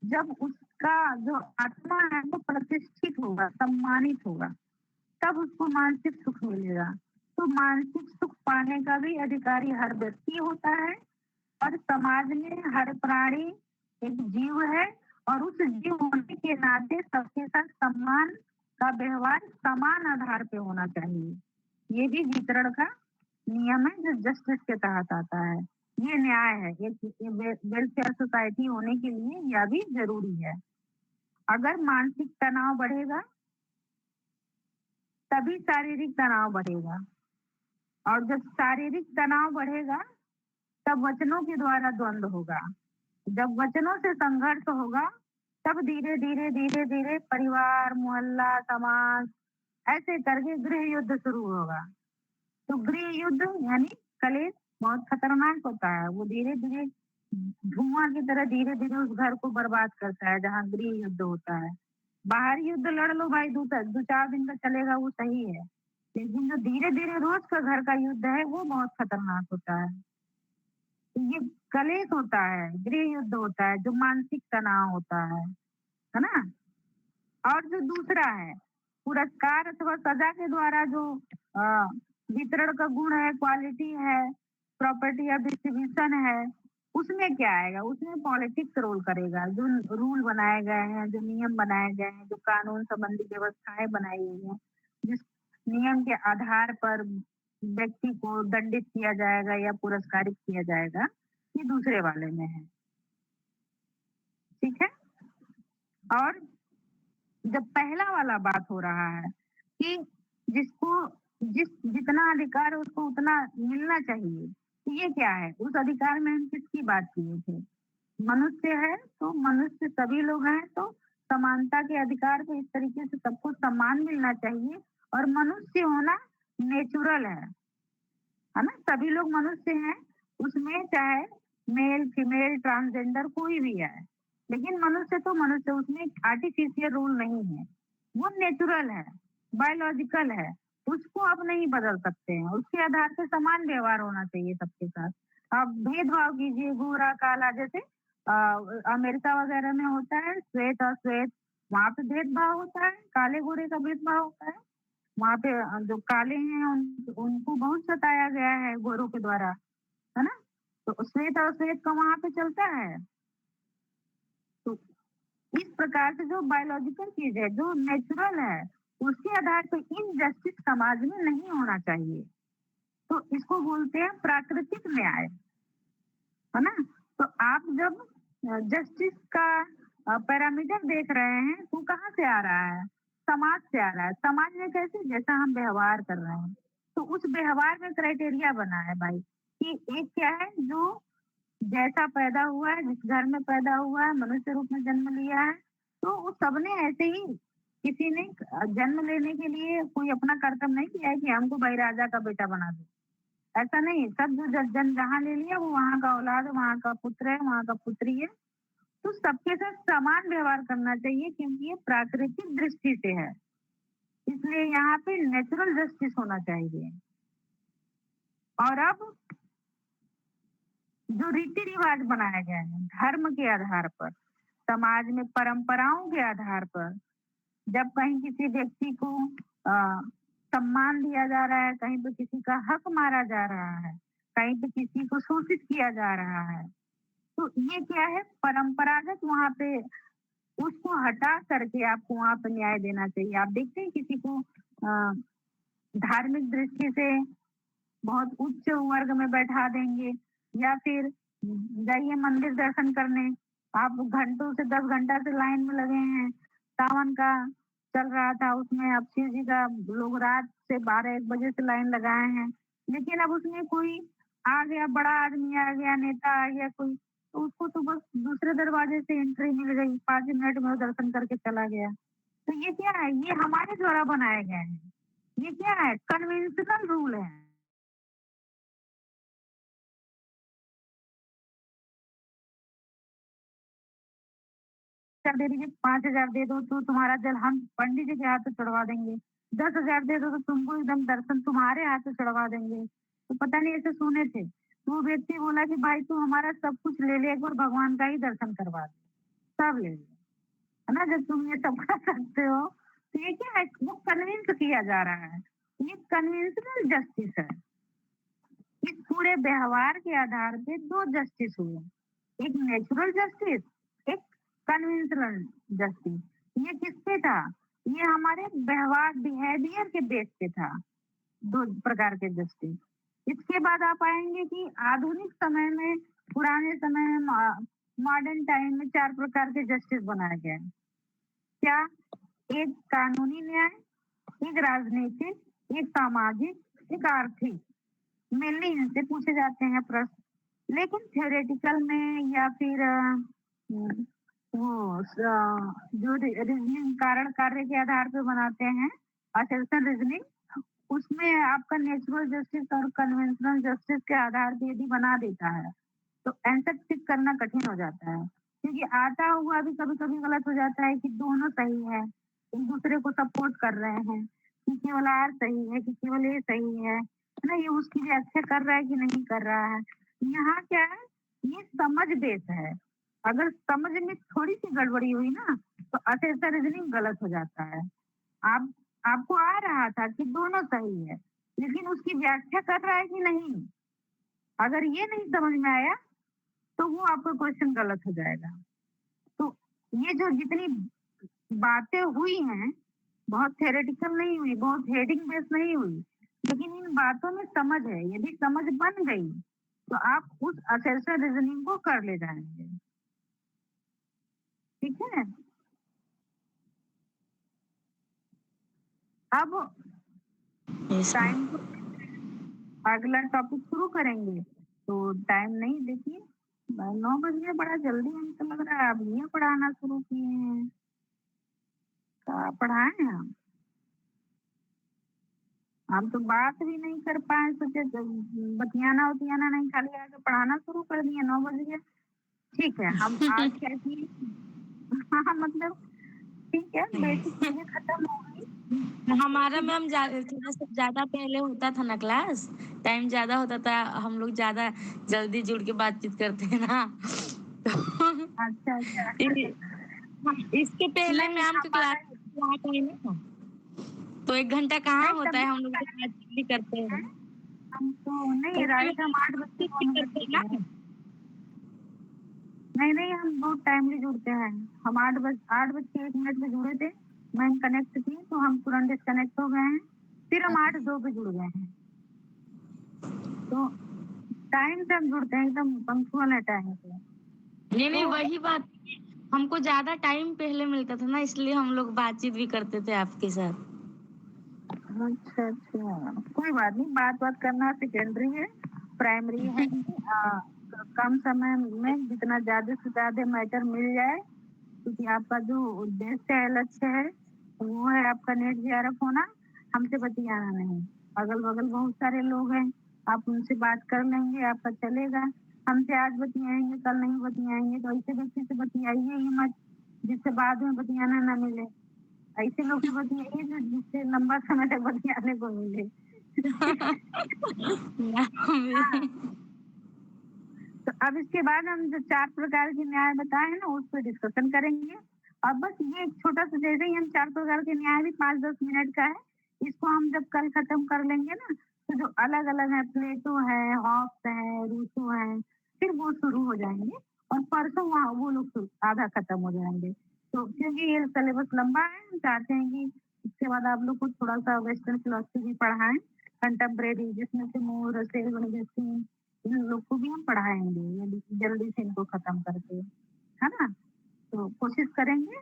जब उसका जो आत्मा है वो प्रतिष्ठित होगा, सम्मानित होगा, तब उसको मानसिक सुख मिलेगा। तो मानसिक सुख पाने का भी अधिकारी हर व्यक्ति होता है, और समाज में हर प्राणी एक जीव है, और उस जीव होने के नाते सबके साथ सम्मान का व्यवहार समान आधार पे होना चाहिए। ये भी वितरण का नियम है जो जस्टिस के तहत आता है। ये न्याय है, ये वेलफेयर सोसाइटी होने के लिए यह भी जरूरी है। अगर मानसिक तनाव बढ़ेगा तभी शारीरिक तनाव बढ़ेगा, और जब शारीरिक तनाव बढ़ेगा तब वचनों के द्वारा द्वंद्व होगा। जब वचनों से संघर्ष होगा तब धीरे धीरे धीरे धीरे परिवार, मोहल्ला, समाज ऐसे करके गृह युद्ध शुरू होगा। तो गृह युद्ध यानी कलेश बहुत खतरनाक होता है, वो धीरे धीरे धुआं की तरह धीरे धीरे उस घर को बर्बाद करता है जहाँ गृह युद्ध होता है। बाहर युद्ध लड़ लो भाई, दो चार दिन का चलेगा, वो सही है, लेकिन जो धीरे धीरे रोज का घर का युद्ध है वो बहुत खतरनाक होता है। ये कलेश होता है, गृह युद्ध होता है, जो मानसिक तनाव होता है ना? और जो दूसरा है, पुरस्कार अथवा सजा के द्वारा जो अ, वितरण का गुण है, क्वालिटी है, प्रॉपर्टी या डिस्ट्रीब्यूशन है, उसमें क्या आएगा? उसमें पॉलिटिक्स रोल करेगा। जो रूल बनाए गए हैं, जो नियम बनाए गए हैं, जो कानून संबंधी व्यवस्थाएँ बनाई गई हैं, जिस नियम के आधार पर व्यक्ति को दंडित किया जाएगा या पुरस्कारित किया जाएगा, ये दूसरे वाले में है। ठीक है? और जब पहला वाला बात हो रहा है कि जिसको जितना अधिकार है उसको उतना मिलना चाहिए, तो ये क्या है? उस अधिकार में हम किसकी बात किए थे? मनुष्य है तो मनुष्य सभी लोग हैं, तो समानता के अधिकार पे इस तरीके से सबको सम्मान मिलना चाहिए। और मनुष्य होना नेचुरल है ना? सभी लोग मनुष्य हैं, उसमें चाहे मेल, फीमेल, ट्रांसजेंडर कोई भी है। लेकिन मनुष्य तो मनुष्य, उसमें आर्टिफिशियल रूल नहीं है। वो नेचुरल है, बायोलॉजिकल है, उसको आप नहीं बदल सकते हैं। उसके आधार पे समान व्यवहार होना चाहिए सबके साथ। आप भेदभाव कीजिए, गोरा, काला, जैसे अमेरिका वगैरह में होता है, श्वेत अश्वेत, वहाँ पे भेदभाव होता है, काले-गोरे का भेदभाव होता है। वहाँ पे जो काले हैं उनको बहुत सताया गया है गोरों के द्वारा, है ना? तो श्वेत और श्वेत का वहाँ पे चलता है। तो इस प्रकार से जो बायोलॉजिकल चीज़ है, जो नेचुरल है, उसके आधार पे इनजस्टिस समाज में नहीं होना चाहिए। तो इसको बोलते हैं प्राकृतिक न्याय, है ना? तो आप जब जस्टिस का पैरामीटर देख रहे हैं, तो कहाँ से आ रहा है? समाज से आ रहा है। समाज में कैसे? जैसा हम व्यवहार कर रहे हैं, तो उस व्यवहार में क्राइटेरिया बना है भाई, कि एक क्या है, जो जैसा पैदा हुआ है, जिस घर में पैदा हुआ है, मनुष्य रूप में जन्म लिया है, तो वो सबने ऐसे ही, किसी ने जन्म लेने के लिए कोई अपना कर्तव्य नहीं किया है कि हमको भाई राजा का बेटा बना दो। ऐसा नहीं, सब जो जन्म जहाँ ले लिया वो वहाँ का औलाद है, वहाँ का पुत्र है, वहाँ का पुत्री है। तो सबके साथ समान व्यवहार करना चाहिए, क्योंकि ये प्राकृतिक दृष्टि से है। इसलिए यहाँ पे नेचुरल जस्टिस होना चाहिए। और अब जो रीति रिवाज बनाए गए हैं धर्म के आधार पर, समाज में परंपराओं के आधार पर, जब कहीं किसी व्यक्ति को सम्मान दिया जा रहा है, कहीं पे किसी का हक मारा जा रहा है, कहीं पे किसी को शोषित किया जा रहा है, तो ये क्या है? परंपरागत वहाँ पे उसको हटा करके आपको वहाँ पे न्याय देना चाहिए। आप देखते हैं किसी को धार्मिक दृष्टि से बहुत उच्च वर्ग में बैठा देंगे, या फिर जाइए मंदिर दर्शन करने, आप घंटों से 10 घंटा से लाइन में लगे हैं, सावन का चल रहा था, उसमें अब शिव जी का लोग रात से 12-1 बजे से लाइन लगाए हैं, लेकिन अब उसमें कोई आ गया, बड़ा आदमी आ गया, नेता आ गया कोई, तो उसको तो बस दूसरे दरवाजे से एंट्री मिल गई, 5 मिनट में वो दर्शन करके चला गया। तो ये क्या है? ये हमारे द्वारा बनाए गए हैं। ये क्या है? कन्वेंशनल रूल है। 1000 दे दीजिए, 5000 दे दो तो तुम्हारा जल हम पंडित जी के हाथ से चढ़वा देंगे। 10,000 दे दो तो तुमको एकदम दर्शन तुम्हारे हाथ से चढ़वा देंगे। तो पता नहीं ऐसे सुने थे। तो वो व्यक्ति बोला कि भाई तू हमारा सब कुछ ले ले, एक बार भगवान का ही दर्शन करवा दे। सब ले ले, है ना? जब तुम ये सब कर सकते हो, तो ये क्या है? वो कन्विंस किया जा रहा है। ये कन्वेंशनल जस्टिस है। इस पूरे व्यवहार के आधार पे 2 जस्टिस हुए, एक नेचुरल जस्टिस, एक कन्वेंशनल जस्टिस। ये किस पे था? ये हमारे व्यवहार बिहेवियर के बेस पे था, 2 प्रकार के जस्टिस। इसके बाद आप आएँगे कि आधुनिक समय में, पुराने समय में, मॉडर्न टाइम में 4 प्रकार के जस्टिस बनाए गए हैं। क्या? एक कानूनी न्याय, एक राजनीतिक, एक सामाजिक, एक आर्थिक। मेनली इनसे पूछे जाते हैं प्रश्न। लेकिन थ्योरेटिकल में या फिर वो जो रीजनिंग कारण कार्य के आधार पे बनाते हैं, असर्शन रीजनिंग, उसमें आपका नेचुरल जस्टिस और कन्वेंशनल जस्टिस के आधार पे यदि बना देता है, तो आंसर टिक करना कठिन हो जाता है। क्योंकि आता हुआ भी कभी-कभी गलत हो जाता है कि दोनों सही है, एक दूसरे को सपोर्ट कर रहे हैं, कि केवल आर सही है, कि केवल ए सही है ना? ये उसकी व्याख्या कर रहा है कि नहीं कर रहा है। यहाँ क्या है, ये समझ बेस है। अगर समझ में थोड़ी सी गड़बड़ी हुई ना तो असेसर रीजनिंग गलत हो जाता है। आप आपको आ रहा था कि दोनों सही है, लेकिन उसकी व्याख्या कर रहा है कि नहीं। अगर ये नहीं समझ में आया तो वो आपका क्वेश्चन गलत हो जाएगा। तो ये जो जितनी बातें हुई हैं, बहुत थ्योरेटिकल नहीं हुई, बहुत हेडिंग बेस नहीं हुई, लेकिन इन बातों में समझ है। यदि समझ बन गई तो आप उस असेसर रीजनिंग को कर ले जाएंगे। ठीक है, अब टाइम को अगला टॉपिक शुरू करेंगे। तो टाइम नहीं, देखिए 9 बज गए, बड़ा जल्दी हमको लग रहा है। अब ये पढ़ाना शुरू किए हैं, क्या पढ़ाएं हम तो बात भी नहीं कर पाए, सोचे बतियाना उतियाना नहीं, खाली आके पढ़ाना शुरू कर दिए। 9 बज गए। ठीक है, हम आज क्या किए हाँ मतलब ठीक है, बेसिक चीजें खत्म हो गई। हमारा मैम थोड़ा सा ज्यादा पहले होता था ना क्लास, टाइम ज्यादा होता था, हम लोग ज्यादा जल्दी जुड़ के बातचीत करते हैं ना। तो अच्छा अच्छा इसके पहले नहीं मैम की क्लास हमारा है ना, तो 1 घंटा कहाँ नहीं होता है, तभी हम लोग तो बातचीत भी करते हैं। हम तो नहीं, करते राइट, हम 8 बज के 2 मिनट करते पे हैं जुड़े। ना। नहीं नहीं, हम बहुत टाइमली जुड़ते हैं। हम 8 बज के 1 मिनट पे जुड़े थे, मैं कनेक्ट थी तो हम तुरंत डिस्कनेक्ट हो गए हैं। फिर हम 8:02 पे जुड़ गए हैं। तो टाइम से हम जुड़ते हैं, एकदम पंक्चुअल है टाइम पे। नहीं तो वही बात, हमको ज्यादा टाइम पहले मिलता था ना, इसलिए हम लोग बातचीत भी करते थे आपके साथ। अच्छा अच्छा, कोई बात नहीं, बात करना सेकेंडरी है, प्राइमरी है कि कम समय में जितना ज्यादा से ज्यादा मैटर मिल जाए, क्योंकि आपका जो उद्देश्य है, लक्ष्य है, वो है आपका नेट जीआरएफ होना, हमसे बतियाना नहीं। अगल बगल बहुत सारे लोग हैं, आप उनसे बात कर लेंगे, आपका चलेगा। हमसे आज बतियाएंगे, कल नहीं बतियाएंगे, तो ऐसे व्यक्ति से बतियाइए ही मत जिससे बाद में बतियाना ना मिले। ऐसे लोग से बतियाइए जिससे लंबा समय तक बतियाने को मिले। हाँ, तो अब इसके बाद हम जो 4 प्रकार के न्याय बताए हैं ना, उस पर डिस्कशन करेंगे। अब बस ये एक छोटा सा, जैसे ही हम 4 प्रकार के न्याय भी 5-10 मिनट का है, इसको हम जब कल खत्म कर लेंगे ना, तो जो अलग अलग है, प्लेटो है, हॉब्स है, रूसो है, फिर वो शुरू हो जाएंगे। और परसों वहाँ वो लोग आधा खत्म हो जाएंगे। तो क्योंकि ये सिलेबस लंबा है, हम चाहते हैं कि इसके बाद आप लोग को थोड़ा सा वेस्टर्न फिलोसफी भी पढ़ाएं, कंटेम्प्रेरी, जिसमें से मोर, रसेल, वनगस्टिन, इन लोग को भी हम पढ़ाएंगे यदि जल्दी से इनको खत्म करके, है ना। तो कोशिश करेंगे।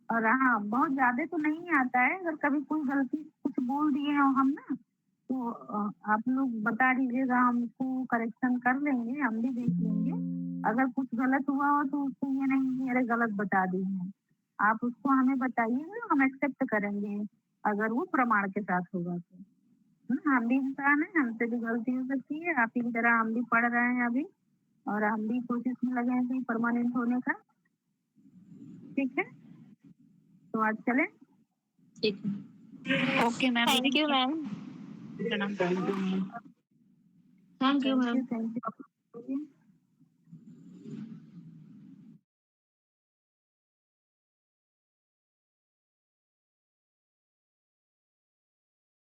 और हाँ, बहुत ज्यादा तो नहीं आता है, अगर कभी कोई गलती कुछ बोल दिए हो हम ना, तो आप लोग बता दीजिएगा, हम उसको करेक्शन कर लेंगे, हम भी देख लेंगे। अगर कुछ गलत हुआ हो तो उसको ये नहीं कि अरे गलत बता दी है, आप उसको हमें बताइएगा, हम एक्सेप्ट करेंगे अगर वो प्रमाण के साथ होगा तो। हम भी इंसान हैं, हमसे भी गलती हो सकती है, आप ही की तरह हम भी पढ़ रहे हैं अभी, और हम भी कोशिश में लगे हैं कि परमानेंट होने का। ठीक है, तो आज चले। ठीक है, okay ma'am, thank you ma'am. प्रणाम। Thank you ma'am. Thank you.